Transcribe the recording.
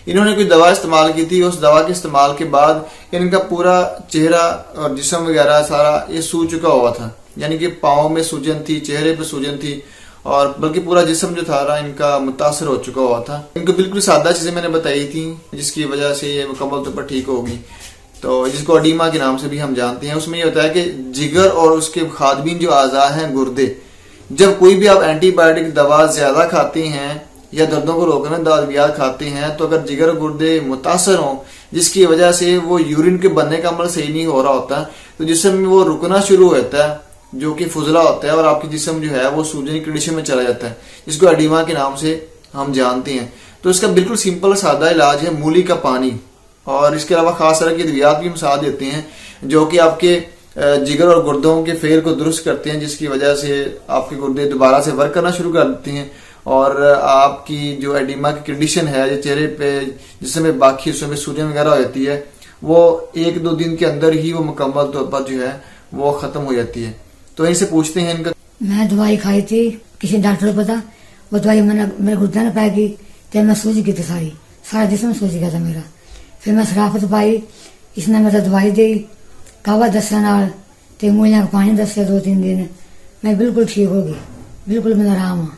इन्होंने कोई दवा इस्तेमाल की थी, उस दवा के इस्तेमाल के बाद इनका पूरा चेहरा और जिस्म वगैरह सारा ये सूज चुका हुआ था। यानी कि पाँव में सूजन थी, चेहरे पे सूजन थी और बल्कि पूरा जिस्म जो था इनका मुतासर हो चुका हुआ था। इनको बिल्कुल सादा चीजें मैंने बताई थी जिसकी वजह से ये मुकम्मल तौर पर ठीक होगी, तो जिसको अडीमा के नाम से भी हम जानते हैं। उसमें ये होता है कि जिगर और उसके खादबीन जो आज़ा हैं गुर्दे, जब कोई भी आप एंटीबायोटिक दवा ज्यादा खाते हैं या दर्दों को रोकने में दवाइयाँ खाते हैं, तो अगर जिगर गुर्दे मुतासर हों जिसकी वजह से वो यूरिन के बनने का अमल सही नहीं हो रहा होता, तो जिस्म में वो रुकना शुरू होता है जो कि फुजला होता है और आपकी जिस्म जो है वो सूजन की कंडीशन में चला जाता है, जिसको एडिमा के नाम से हम जानते हैं। तो इसका बिल्कुल सिंपल सादा इलाज है मूली का पानी, और इसके अलावा खास तरह की अद्वियात भी हम साथ देते हैं जो कि आपके जिगर और गुर्दों के फेल को दुरुस्त करते हैं, जिसकी वजह से आपके गुर्दे दोबारा से वर्क करना शुरू कर देते हैं और आपकी जो एडिमा की कंडीशन है, जो चेहरे पे जिसमें बाकी हिस्सों में सूजन वगैरह हो जाती है, वो 1-2 दिन के अंदर ही वो मुकम्मल तौर पर जो है वो खत्म हो जाती है। तो इनसे पूछते हैं इनका। मैं दवाई खाई थी, किसी डॉक्टर को पता, वो दवाई मेरे गुर्दे ने पाएगी तो मैं सूज गई थी, सारा जिस्म सूज गया था मेरा। फिर मैं शराफत पाई, इसने मतलब दवाई दी, कावा दसा नाल ते मूलियां का पानी दसे 2-3 दिन, मैं बिल्कुल ठीक हो गई, बिल्कुल मेरा आराम है।